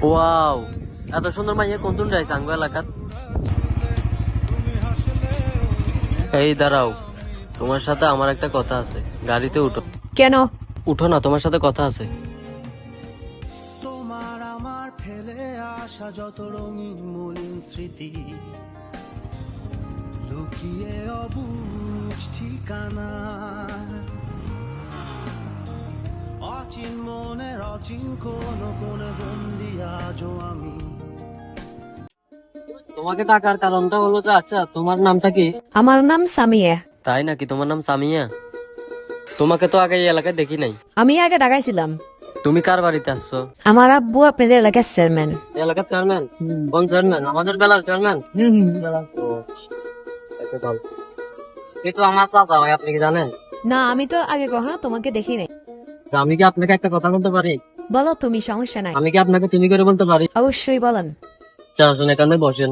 Wow, এত সুন্দর মাইয়া কোন তুন যাইছে আঙ্গু এলাকাত। এই দাঁড়াও, তোমার সাথে আমার একটা কথা আছে, গাড়িতে উঠো। কেন? উঠো না, তোমার সাথে কথা আছে। তোমার আমার ফেলে আসা যত রঙিন মলিন স্মৃতি লুকিয়ে অবুঝ ঠিকানা অচিন মনের অচিন কোন বন্দি আজও আমি। তোমাকে ডাকার কারণটা হলো যে, আচ্ছা তোমার নামটা কি? আমার নাম সামিয়া। তাই নাকি? তোমার নাম সামিয়া? তোমাকে তো আগে এই এলাকায় দেখি নাই। আমি আগে ঢাকাইছিলাম। তুমি কার বাড়িতে আসছো? আমার আব্বু আপনাদের এলাকার চেয়ারম্যান। এলাকার চেয়ারম্যান? কোন চেয়ারম্যান? আমাদের বেলার চেয়ারম্যান? এই তো আমার চাচা হয়, আপনি কি জানেন? না, আমি তো আগে কখনো তোমাকে দেখি নাই। তো আমি কি আপনাকে একটা কথা বলতে পারি? বলো, তুমি, সমস্যা নাই। আমি কি আপনাকে তুমি করে বলতে পারি? অবশ্যই বলেন। আচ্ছা আসুন, এখানে বসেন।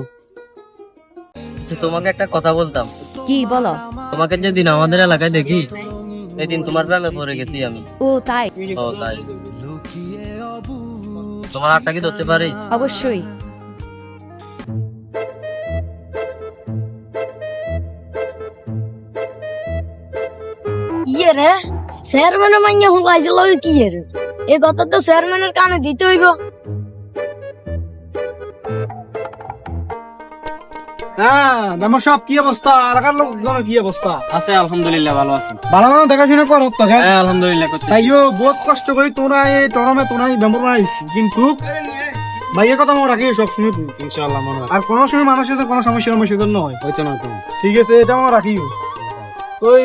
আচ্ছা, তোমাকে একটা কথা বলতাম। কি বলো? তোমাকে যেদিন আমাদের এলাকায় দেখি, এদিন তোমার প্রেমে পড়ে গেছি আমি। ও তাই? ও তাই? তোমার হাতটা কি ধরতে পারি? অবশ্যই। ইয়ে রে, চেয়ারম্যানের মাইয়া হুকাইছে লগে কি রে? এই কথা তো চেয়ারম্যানের কানে দিতে হইব। হ্যাঁ মেম্বার সাহেব, কি অবস্থা? এলাকার লোকজনের কি অবস্থা? আছে আলহামদুলিল্লাহ, ভালো আছেন? ভালো না দেখাশোনা করো তো? হ্যাঁ আলহামদুলিল্লাহ করছি। তাইও বহুত কষ্ট করি তোরা এই টরমে তোরা মেম্বার বানাইছি, কিন্তু ভাইয়ের কথা মনে রাখি সবসময় তুই, ইনশাআল্লাহ মনে হয় আর কোনো সময় মানুষের সাথে কোনো সমস্যার আমার সেজন্য হয়। হইতো না তো। ঠিক আছে, এটা মনে রাখিও। ওই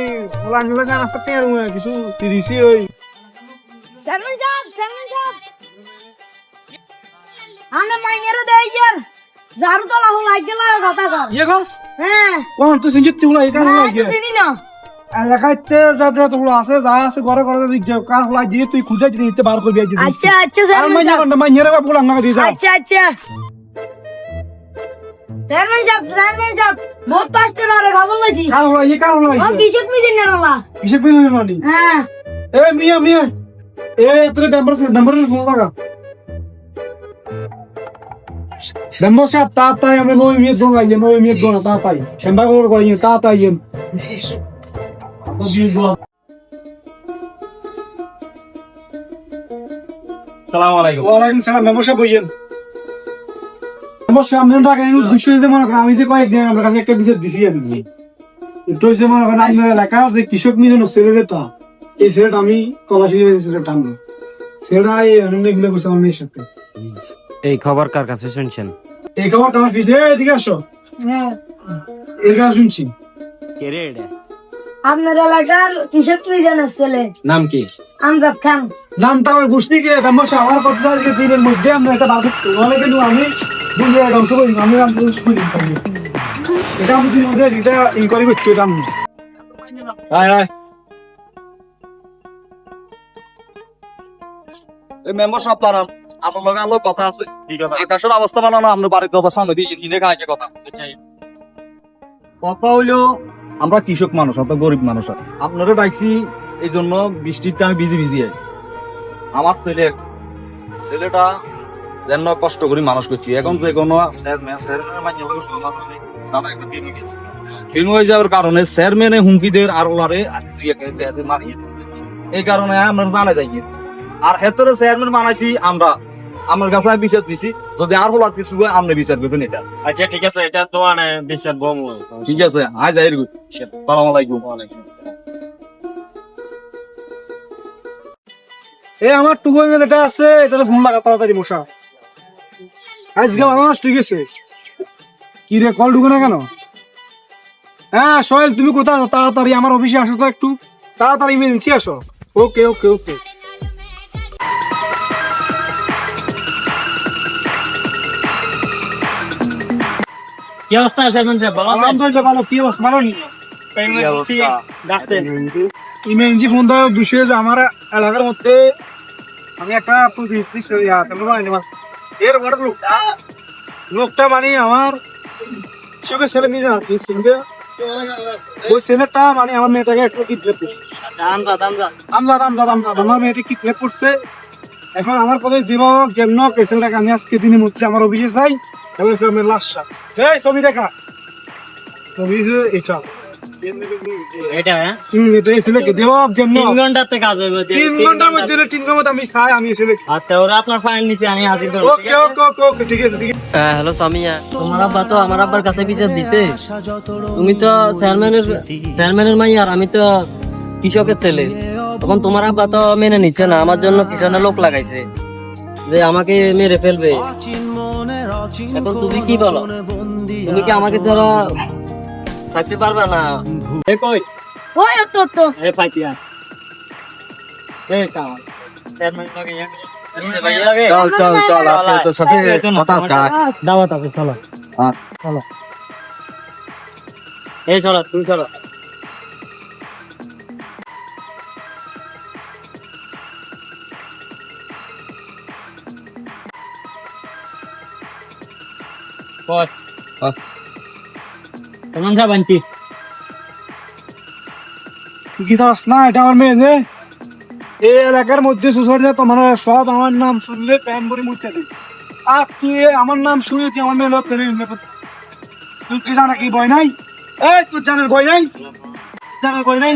লাঞ্জুলা চান আসতে পেয়ে কিছু দিছি ওই চেয়ারম্যান সাহেব, চেয়ারম্যান সাহেব, আনে মাইয়ারে দেই ইয়ার জারু তো লাহু লাগি গেল কথা কর। ইয়ে গস হ্যাঁ, কোন তুই সিনজিত তুলা এই কারণে হ্যাঁ, লাগে তো চিনি না। এলাকাতে যা যা তোগুলো আছে, যা আছে ঘরে ঘরে দিক যাও, কার হলা দিয়ে তুই খুঁজে নিতে বার করবি আজ। আচ্ছা আচ্ছা আর চেয়ারম্যান মাইয়া সাহেব, কোনটা মাইয়ারে বাবু লাঙ্গা দিয়ে যা। আচ্ছা আচ্ছা চেয়ারম্যান সাহেব, চেয়ারম্যান সাহেব, বহুত কষ্ট রে খবর লইছি। কার হলা এই কার হলা ও বিশেষ মিদিন না বাবা। কিসে বিল মানি? হ্যাঁ, এ মিয়া মিয়া, এ তোর নাম্বার ফোন লাগা। Demo siap tata yang mau imit dong aja, mau imit dong tata. Sembah kalau kau ingin tata yang. সালাম আলাইকুম। Waalaikumsalam, demo siap boyen. Demo siap menurut aku ini dusnya zaman kami itu kau ekdem, mereka ekdem bisa disian. Itu zaman kau nanti mereka je kishok mi jono seret itu. এই seret আমি কলাশি seret টানো। Seret I অনেক গুলো কিছু আমি সাথে। এই খবর কার কাছে শুনছেন? এই খবর তোমার পিছে এদিকে আসো। হ্যাঁ, এর কাছে শুনছি। কে রে এটা? আপনার এলাকার কিশোর মিজানের ছেলে নাম কি? আমজাদ খান। নামটা আমার গোষ্ঠীকে সমস্যা আমার কথা আজকে দিনের মধ্যে আমরা একটা বাবু তোমাকে কিন্তু আমি বুঝে ধ্বংস করি, আমি বুঝি এটা আমি মধ্যে যেটা ইনকোয়ারি করছি এটা আমি আয় আয়। এই মেম্বার সাহেব দাঁড়ান, আপনার লগে আলো কথা আছে। আকাশের অবস্থা ভালো না, আমরা বাড়ির কথা সামনে দিয়ে কিনে খাইছে কথা। কথা হইলো আমরা কৃষক মানুষ, আমরা গরিব মানুষ। আপনারও ডাকছি এই জন্য, বৃষ্টিতে আমি ভিজি ভিজি আছি। আমার ছেলেটা যেন কষ্ট করি মানুষ করছি, এখন যে কোনো হয়ে যাওয়ার কারণে চেয়ারম্যানে হুমকিদের আর ওলারে মারিয়ে দিচ্ছে। এই কারণে আমরা জানা যাই, আর হেতরে চেয়ারম্যান বানাইছি আমরা, আমার কাছে বিচার দিছি, যদি আর হলার কিছু হয় আপনি বিচার করবেন এটা। আচ্ছা ঠিক আছে, এটা তো মানে বিচার বম। ঠিক আছে, আজ যাই। সালাম আলাইকুম। এই আমার টুকু যেটা আছে এটা ফোন লাগা তাড়াতাড়ি মশা আজকে ভালো নষ্ট ঠিক আছে। কি রে কল ঢুকে না কেন? হ্যাঁ সোহেল, তুমি কোথায় আছো? তাড়াতাড়ি আমার অফিসে আসো তো, একটু তাড়াতাড়ি ইমার্জেন্সি আসো। ওকে ওকে ওকে। কি অবস্থা চেয়ারম্যান সাহেব? ভালো আছেন? আলহামদুলিল্লাহ ভালো। কি অবস্থা? ভালো নি? ডাকছেন? ইমার্জেন্সি ফোন দেওয়া বিষয় যে আমার এলাকার মধ্যে আমি একটা এর বড় লোকটা মানে আমার কৃষকের ছেলে নিয়ে যাওয়া ওই ছেলেটা মানে আমার মেয়েটাকে একটু কিডন্যাপ করছে। আমজাদ, আমজাদ। আমজাদ আমজাদ আমজাদ আমার মেয়েটা কিডন্যাপ করছে। এখন আমার কথা জীবক যেমন পেশেন্টটাকে আমি আজকে দিনের মধ্যে আমার অফিসে চাই এবং আমার লাস্ট এই ছবি দেখা ছবি এটা এটা হ্যাঁ এটা ছিল কি জবাব যেমন 3 ঘন্টাতে কাজ হবে 3 ঘন্টার মধ্যে 3 ঘন্টা আমি চাই আমি ছিল আচ্ছা ওরা আপনার ফাইল নিচে আমি হাজির করব ওকে ওকে ওকে ওকে ঠিক আছে ঠিক আছে হ্যালো সামিয়া, তোমার আব্বা তো আমার আব্বার কাছে বিচার দিছে। তুমি তো চেয়ারম্যানের মাই আর আমি তো কৃষকের ছেলে। তখন তোমার আব্বা তো মেনে নিচ্ছে না, আমার জন্য পিছনে লোক লাগাইছে যে আমাকে মেরে ফেলবে। এখন তুমি কি বলো? তুমি কি আমাকে ছাড়া থাকতে পারবে না? এ কই ওই তো তো এ পাইছি আর এই কাম চেয়ারম্যান লাগে চল চল চল, আজকে তোর সাথে কথা আছে। দাওয়াত আছে, চলো হ্যাঁ। চলো এই চলো তুমি চলো কেমন যাবেন কি কি দাস না এটা আমার মেয়ে যে এই এলাকার মধ্যে সোসাইটিতে তোমার সব আমার নাম শুনলে প্যান ভরে মুছে দেবে। আর তুই আমার নাম শুনে তুই আমার মেয়ে লোক তুই কি জানা কি ভয় নাই? এই তোর জানার ভয় নাই? জানার ভয় নাই?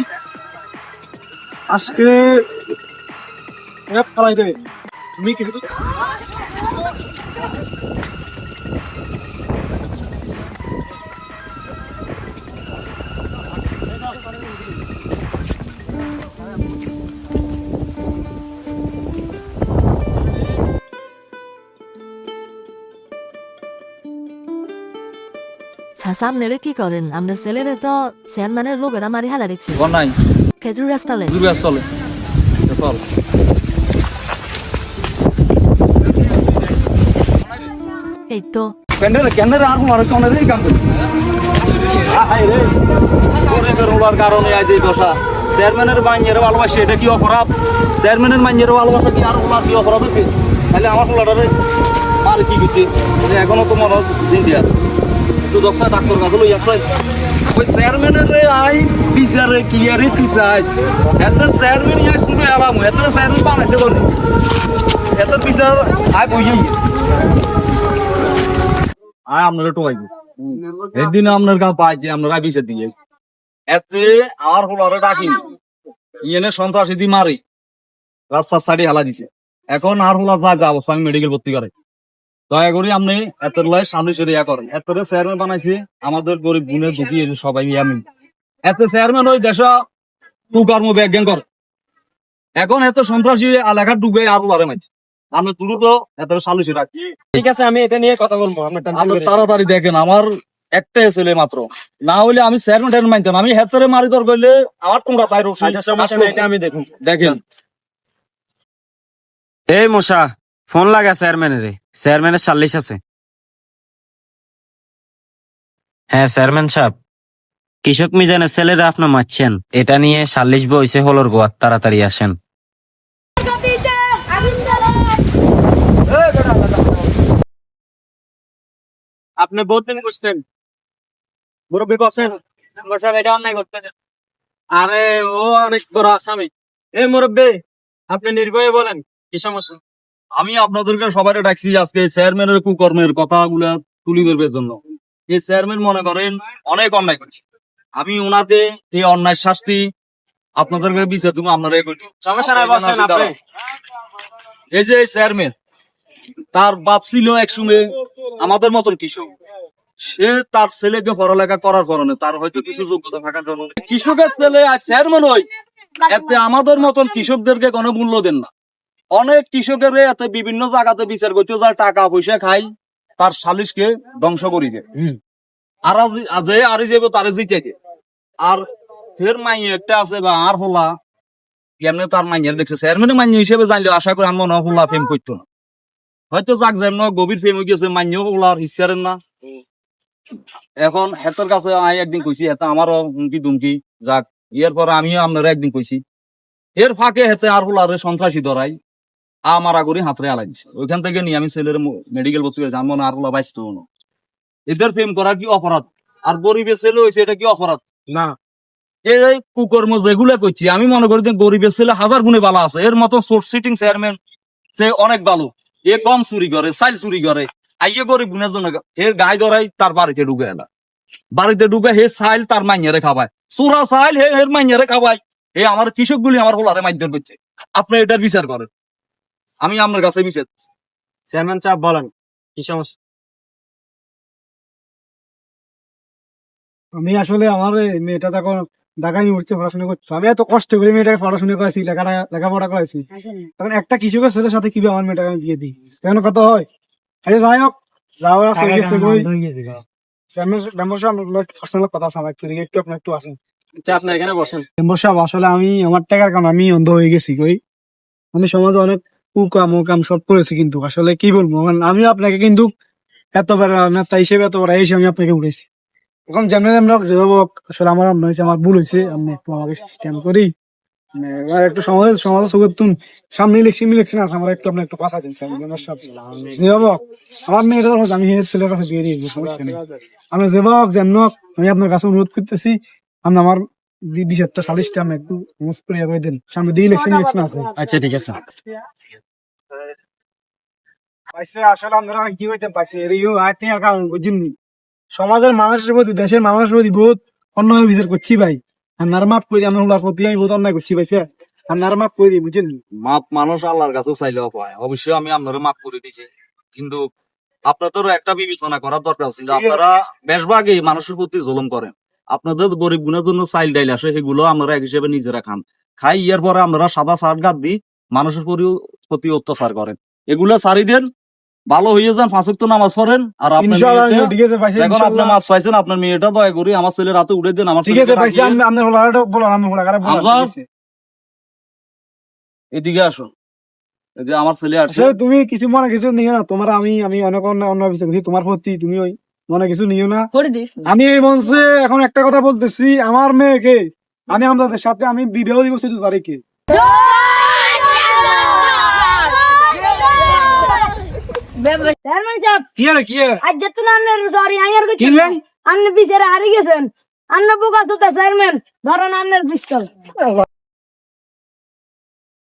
আজকে ফেলাই দেবে তুমি কিছু সামনে কি করেন আমরা ছেলেরা তো চেয়ারম্যানের লোকেরা মারি হালা দিচ্ছি কোন নাই খেজুর রাস্তালে দূরে আসতলে চল। এই তো কেন্দ্রে আর মারে কোন রে কাম করি আই রে ওরে বেরোলার কারণে আজ এই দশা। চেয়ারম্যানের মাইয়ের ভালোবাসা এটা কি অপরাধ? চেয়ারম্যানের মাইয়ের ভালোবাসা কি আর ওলার কি অপরাধ হচ্ছে? তাহলে আমার পোলাটারে আর কি করছে এখনো তো মনে জিন্দে আছে। তো দশা ডাক্তার কাছে লই আসছে ওই চেয়ারম্যানের আই বিচারে ক্লিয়ারে তুই চাইছ এত চেয়ারম্যান ইয়া শুনে আলাম এত চেয়ারম্যান বানাইছে বলে এত বিচার আই বইই আয় আপনারা টোয়াই একদিন আপনার গা পাই যে আপনারা বিচার দিয়ে এতে আর হলারে ডাকি ইয়েনে সন্ত্রাসী দি মারি রাস্তার সাইডে হেলা দিছে। এখন আর হলা যা অবস্থা আমি মেডিকেল ভর্তি করে দয়া করি আপনি এত লাই সামনে সরে ইয়া করেন। এত চেয়ারম্যান বানাইছে আমাদের গরিব গুণে দুঃখী সবাই আমি এত চেয়ারম্যান ওই দেশ কুকর্ম বিজ্ঞান করে। এখন এত সন্ত্রাসী এলাকা ডুবে আর হলারে মাইছে আপনি তুলো তো এত সালিশে রাখি। ঠিক আছে আমি এটা নিয়ে কথা বলবো আপনার টেনশন আপনি করেন না। তাড়াতাড়ি দেখেন আমার একটাই ছেলে মাত্র, না হইলে আমি চেয়ারম্যান মানতাম। আমি হেতরে মারি দর করলে আমার তোমরা তাই রোগ আচ্ছা সমস্যা নেই, এটা আমি দেখুন। দেখেন এই মশা ফোন লাগা চেয়ারম্যানের সাল্লিশ আছে। হ্যাঁ চেয়ারম্যান সাহেব, কৃষক মিজানের ছেলেরা আপনার মারছেন, এটা নিয়ে সাল্লিশ বইছে হলোর গোয়ার, তাড়াতাড়ি আসেন। আপনি বহুত দিন করছেন মুরব্বী করছেন সাহেব এটা অন্যায় করতে দেন। আরে ও অনেক বড় আসামি। এই মুরব্বী আপনি নির্ভয়ে বলেন কি সমস্যা? আমি আপনাদেরকে সবাই ডাকছি আজকে চেয়ারম্যানের কুকর্মের কথাগুলা তুলি ধরবার জন্য। এই চেয়ারম্যান মনে করেন অনেক অন্যায় করছে, আমি ওনাকে এই অন্যায় শাস্তি আপনাদেরকে বিচার দেবো। আপনারা সমস্যা নাই, বসেন আপনি। এই যে চেয়ারম্যান তার বাপ ছিল একসময় আমাদের মতন কৃষক, সে তার ছেলেকে পড়ালেখা করার কারণে তার হয়তো কিছু যোগ্যতা থাকার জন্য কৃষকের ছেলে আর চেয়ারম্যান হই এতে আমাদের মতন কৃষকদেরকে কোনো মূল্য দেন না। অনেক কৃষকের এতে বিভিন্ন জায়গাতে বিচার করছে যার টাকা পয়সা খাই তার সালিশকে ধ্বংস করি দেয় আর যে আরে যাবো তারে জিতে গে। আর ফের মাইয়ে একটা আছে বা আর হলা কেমনে তার মাইয়ের দেখছে চেয়ারম্যানের মাইয়ে হিসেবে জানলে আশা করি আমার হলা ফেম করতো না, হয়তো যাক যেন গভীর ফেম হয়ে গেছে মাইয়েও হলার হিসারেন না। এখন হেতার কাছে আমি একদিন কইছি হেতা আমারও হুমকি দুমকি যাক এর পরে আমিও আপনারা একদিন কইছি। এর ফাঁকে হেতে আর হলারে সন্ত্রাসী ধরাই আমার আগরি হাতরে আলাই দিছে। ওইখান থেকে নিয়ে আমি ছেলের মেডিকেল ভর্তি করে জানবো না আর হলা বাইসতো না। এদের প্রেম করা কি অপরাধ? আর গরিবের ছেলে হয়েছে এটা কি অপরাধ না? এই কুকর্ম যেগুলো করছি আমি মনে করি যে গরিবের ছেলে হাজার গুণে বালা আছে। এর মতো সোর্স সিটিং চেয়ারম্যান সে অনেক ভালো, এ কম চুরি করে, চাইল চুরি করে, আইয়ে গরিব গুণের জন্য এর গায়ে ধরাই তার বাড়িতে ঢুকে এলা, বাড়িতে ঢুকে হে চাইল তার মাইয়ারে খাবায়, চোরা চাইল হে এর মাইয়ারে খাবায়, হে আমার কৃষক গুলি আমার হোলারে মাইর করছে। আপনি এটার বিচার করেন, আমি আপনার কাছে বিচার দিচ্ছি। চেয়ারম্যান সাহেব বলেন কি সমস্যা? আমি আসলে আমার এই মেয়েটা যখন ঢাকা ইউনিভার্সিটি পড়াশোনা করতো, আমি এত কষ্ট করে মেয়েটাকে পড়াশোনা করেছি, লেখাপড়া করেছি, তখন একটা কৃষকের ছেলের সাথে কিভাবে আমার মেয়েটাকে আমি বিয়ে দিই? কেন কথা হয়? আচ্ছা যাই হোক, যাওয়ার আছে হয়ে গেছে কই মেম্বার সাহেব, আমার পার্সোনাল কথা আছে, আমার একটু আপনার একটু আসেন। আচ্ছা আপনি এখানে বসেন। মেম্বার সাহেব, আসলে আমি আমার টাকার কারণে আমি অন্ধ হয়ে গেছি কই, আমি সমাজে অনেক কুকাম ওকাম সব করেছি, কিন্তু আসলে কি বলবো, আমি আপনাকে কিন্তু এত বড় নেতা হিসেবে এত বড় হিসেবে আমি আপনাকে উঠেছি। এখন যেমন আমরা যেভাবে হোক, আসলে আমার মনে হয়েছে আমার ভুল হয়েছে, আমি একটু আমাকে সিস্টেম করি, আর একটু সমাজের সুগতুন সামনে ইলেকশন আছে, আমার একটু আপনার একটু কথা দিচ্ছি। যেভাবে হোক, আমার মেয়েটার হোক আমি এর ছেলের কাছে বিয়ে দিয়ে দিবো, সমস্যা নেই। আমি যেভাবে হোক যেমন হোক আমি আপনার কাছে অনুরোধ করতেছি, আপনি আমার যে বিষয়টা সালিশটা আমি একটু মুসপ্রিয়া করে দেন, সামনে দিয়ে ইলেকশন আছে। আচ্ছা ঠিক আছে। পাইছে আসলে আপনারা কি হইতে পাইছে এরিও আইতে কারণ বুঝিনি, সমাজের মানুষের প্রতি দেশের মানুষের প্রতি বহুত অন্যায় বিচার করছি ভাই, আপনার মাফ করে আমার হলার প্রতি আমি বহুত অন্যায় করছি পাইছে, আপনার মাফ করে দিই বুঝেন। মাপ মানুষ আল্লাহর কাছে চাইলেও পায়, অবশ্যই আমি আপনারা মাফ করে দিছি, কিন্তু আপনাদের একটা বিবেচনা করার দরকার ছিল, আপনারা বেশভাগই মানুষের প্রতি জুলুম করেন, আপনাদের গরিব গুণের জন্য চাইল ডাইল আসে, সেগুলো আপনারা এক হিসেবে নিজেরা খান, খাই ইয়ার পরে আপনারা সাদা সার গাদ দিই মানুষের প্রতি অত্যাচার করেন, এগুলো সারি দেন, ভালো হয়ে যান, 5 ওয়াক্ত নামাজ পড়েন, আর আপনার ইনশাআল্লাহ মেয়েটা- ঠিক আছে পাইছে, এখন আপনি মাপ চাইছেন, আপনার মেয়েটা দয়া করি আমার ছেলের হাতে উঠে দেন, আমার ঠিক আছে ছেলেকে পাইছে, রাখিয়ে- আপনার হলারটা বলো, আমি হলার হামজা, এদিকে আসো, এই যে আমার ছেলে আসছে, আসলে তুমি কিছু মনে কিছু নিও না, তোমার আমি অনেক অন্য বিচার করছি তোমার প্রতি, তুমি ওই মনে কিছু নিও না। আমি এই মঞ্চে এখন একটা কথা বলতেছি, আমার মেয়েকে আমি আমাদের সাথে আমি বিবাহ দিব 14 তারিখে। চেয়ারম্যান সাহেব, কি রে কি আজ যেত না আন্নের সরি আইয়ার কইতে কিনলেন? আন্ন বিচারে হারি গেছেন, আন্ন বোকা তো চেয়ারম্যান, ধরেন আন্নের পিস্তল।